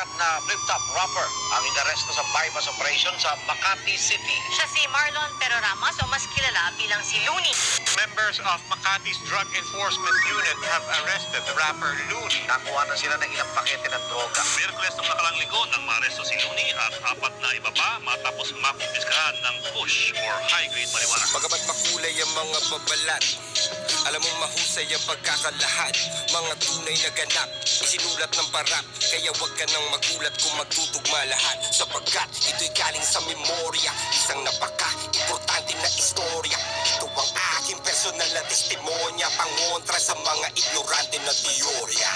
sikat na flip-top rapper ang inaresto sa bypass operation sa Makati City. Siya si Marlon Peroramas o mas kilala bilang si Looney. Members of Makati's Drug Enforcement Unit have arrested the rapper Looney. Nakuha na sila ng ilang pakete ng droga. Miyerkules ng nakalang linggo nang maaresto si Looney at apat na iba pa matapos makumpiskahan ng push or high-grade marijuana. Bagamat makulay ang mga babalat, alam mong mahusay ang pagkakalahad. Mga tunay na ganap, isinulat ng parak. Kaya wag ka nang magulat kung magtutugma lahat. Sapagkat ito'y galing sa memorya, isang napaka-importante na istorya. Ito ang aking personal na testimonya, pangontra sa mga ignorante na teorya.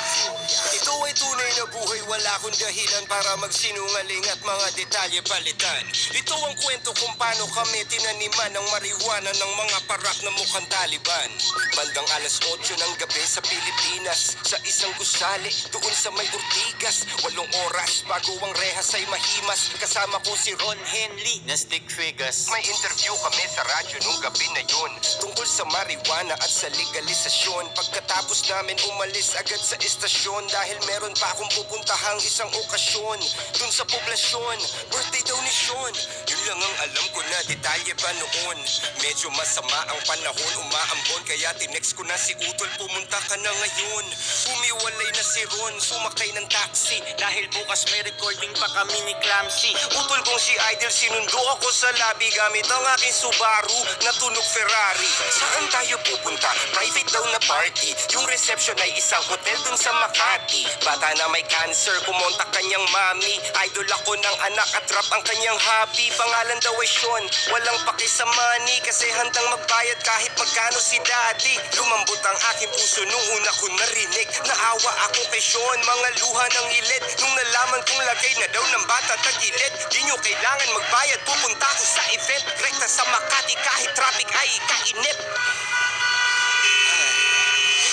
Ito ay tunay na buhay, wala akong dahilan para magsinungaling at mga detalye palitan. Ito ang kwento kung paano kami tinaniman ng marijuana ng mga parak na mukhang Taliban. Bandang alas 8 ng gabi sa Pilipinas, sa isang gusali doon sa may Ortigas. 8 oras bago ang rehas ay mahimas. Kasama ko si Ron Henley na stick figures. May interview kami sa radyo nung gabi na yun, tungkol sa marijuana at sa legalisasyon. Pagkatapos namin umalis agad sa estasyon, dahil meron pa akong pupuntahang isang okasyon dun sa poblasyon. Birthday daw ni Sean, yun lang ang alam ko na detalye pa noon. Medyo masama ang panahon, umaambon, kaya tinext ko na si Utol, pumunta ka na ngayon. Umiwalay na si Ron, sumakay ng taxi, dahil bukas may recording pa kami ni Clamsy. Utol kong si Idol, sinundo ako sa lobby gamit ang aking Subaru na tunog Ferrari. Saan tayo pupunta? Private daw na party. Yung reception ay isang hotel dun sa Makati. Bata na may cancer, kumontak kanyang mami. Idol ako ng anak at rap ang kanyang hobby. Pangalan daw ay Sean, walang paki sa money, kasi handang magbayad kahit magkano si daddy. Lumambot ang aking puso nung una ko narinig. Naawa ako kay Sean, mga luha ng ilid. Nung nalaman kong lagay na daw ng bata tagilid. Di nyo kailangan magbayad, pupunta ko sa event. Rekta sa Makati kahit traffic ay kainip.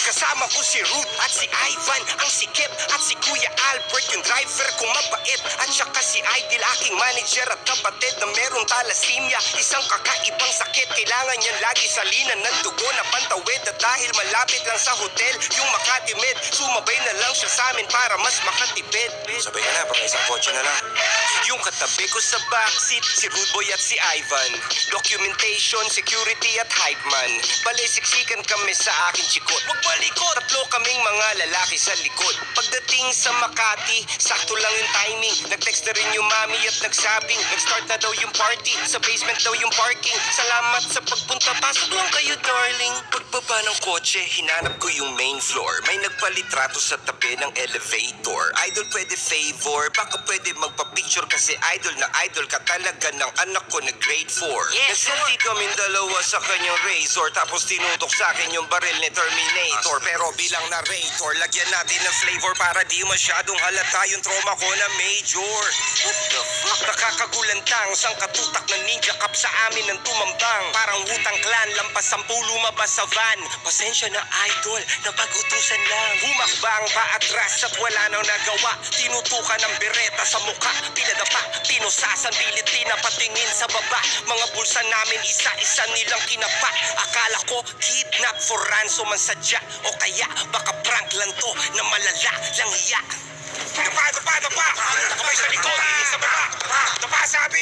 Kasama ko si Ruth at si Ivan, ang sikip, at si Kuya Albert, yung driver kong mabait. At saka si Idol, aking manager at kapatid na merong thalassemia, isang kakaibang sakit. Kailangan niyan lagi salinan ng dugo na pantawid. At dahil malapit lang sa hotel yung Makati Med, sumabay na lang siya sa amin para mas makatipid. Sabay ka na, pang isang kotse na lang. Yung katabi ko sa backseat, si Rude Boy at si Ivan. Documentation, security at hype man. Balay siksikan kami sa aking chikot. Wag balikot! Tatlo kaming mga lalaki sa likod. Pagdating sa Makati, sakto lang yung timing. Nag-text na rin yung mami at nagsabing nag-start na daw yung party, sa basement daw yung parking. Salamat sa pagpunta, pasok lang kayo darling. Pagbaba ng kotse, hinanap ko yung main floor. May nagpalitrato sa tabi ng elevator. Idol, pwede favor, baka pwede magpa-picture, kasi idol na idol ka talaga ng anak ko na grade 4. Yes, Nag-selfie kaming dalawa sa kanyang razor, tapos tinutok sa akin yung baril ni Terminator. Pero bilang narrator, lagyan natin ng flavor para di masyadong halata yung trauma ko na major. What the fuck? Nakakagulantang, sang katutak ng ninja cup sa amin ng tumambang. Parang Wu-Tang Clan, lampas 10 lumabas sa van. Pasensya na idol, napagutusan lang. Humakbang paatras at wala nang nagawa. Tinutukan ng bereta sa mukha, pinadapa, pinusasan, pilit pinapatingin sa baba. Mga bulsa namin isa-isa nilang kinapa. Akala ko kidnap for ransom ang sadya, o kaya baka prank lang to na malala lang iya. Dapa! Kamay sa likod, sa baba! Dapa, sabi!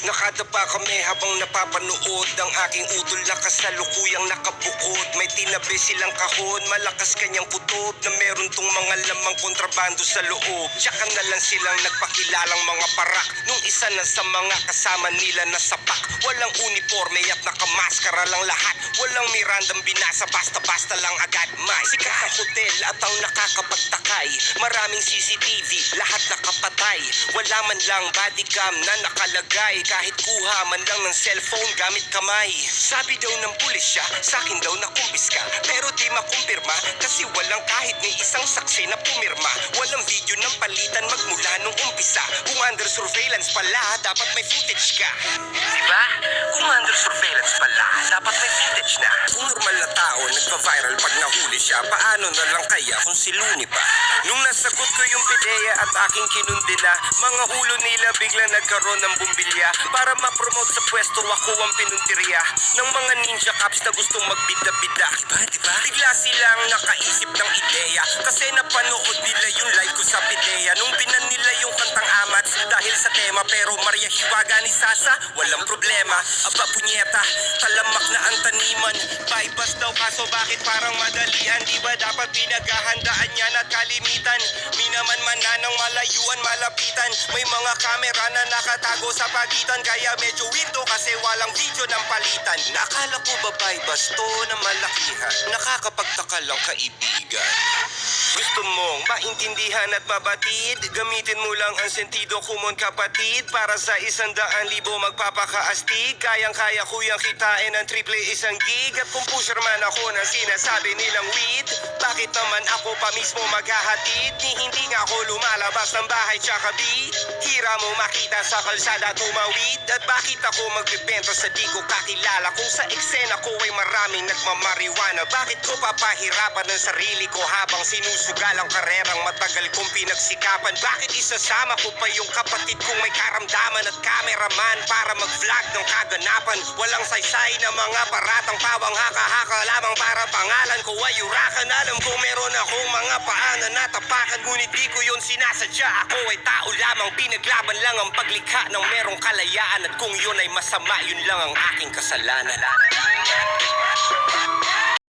Nakadapa kami habang napapanood ang aking utol na kasalukuyang nakabukod. May tinabi silang kahon, malakas kanyang putob na meron tong mga lamang kontrabando sa loob. Tsaka na lang silang nagpakilalang mga parak nung isa na sa mga kasama nila na sapak. Walang uniforme at nakamaskara lang lahat. Walang Mirandang binasa, basta-basta lang agad. May sikat na hotel at ang nakakapagtakay. Maraming CCTV, lahat nakapatay. Wala man lang bodycam na nakalagay, kahit kuha man lang ng cellphone gamit kamay. Sabi daw ng pulisya, sakin daw nakumpiska, pero di makumpirma kasi walang kahit ni isang saksi na pumirma. Walang video ng palitan magmula nung umpisa. Kung under surveillance pala, dapat may footage ka. Diba? Kung under surveillance pala, dapat may footage na. Kung normal na tao nagpa-viral pag nahuli siya, paano na lang kaya kung si Looney pa? Nung nasagot ko yung pideya at aking kinundina, mga ulo nila bigla nagkaroon ng bumbilya. Para ma-promote sa pwesto, ako ang pinuntirya ng mga ninja cops na gustong magbida-bida. Diba? Bigla silang nakaisip ng ideya, kasi napanood nila yung live ko sa pideya. Nung binan nila yung sistema. Pero Maria Hiwaga ni Sasa, walang problema. Aba punyeta, talamak na ang taniman. Bypass daw kaso bakit parang madalian? Di ba dapat pinaghahandaan yan at kalimitan? Minaman-man na ng malayuan, malapitan. May mga kamera na nakatago sa pagitan. Kaya medyo window kasi walang video ng palitan. Nakala ko ba bypass to na malakihan? Nakakapagtaka lang kaibigan. Gusto mong maintindihan at mabatid? Gamitin mo lang ang sentido kumon kapatid. Para sa 100,000 magpapakaastig. Kayang-kaya ko yung kitain ng 1 gig. At kung pusher man ako ng sinasabi nilang weed, bakit naman ako pa mismo maghahatid? Hindi nga ako lumalabas ng bahay tsaka bi. Hira mo makita sa kalsada tumawid. At bakit ako magbibenta sa di ko kakilala? Kung sa eksena ko ay maraming nagmamariwana, bakit ko papahirapan ang sarili ko habang sinusugal ang karerang matagal kong pinagsikapan? Bakit isasama ko pa yung kapatid kong may karamdaman at kameraman para mag-vlog ng kaganapan? Walang saysay na mga paratang pawang haka-haka lamang para pangalan ko ay urakan. Alam ko meron akong mga paanan na tapakan, ngunit di ko yun sinasadya. Ako ay tao lamang, pinaglaban lang ang paglikha ng merong kalayaan. At kung yun ay masama, yun lang ang aking kasalanan.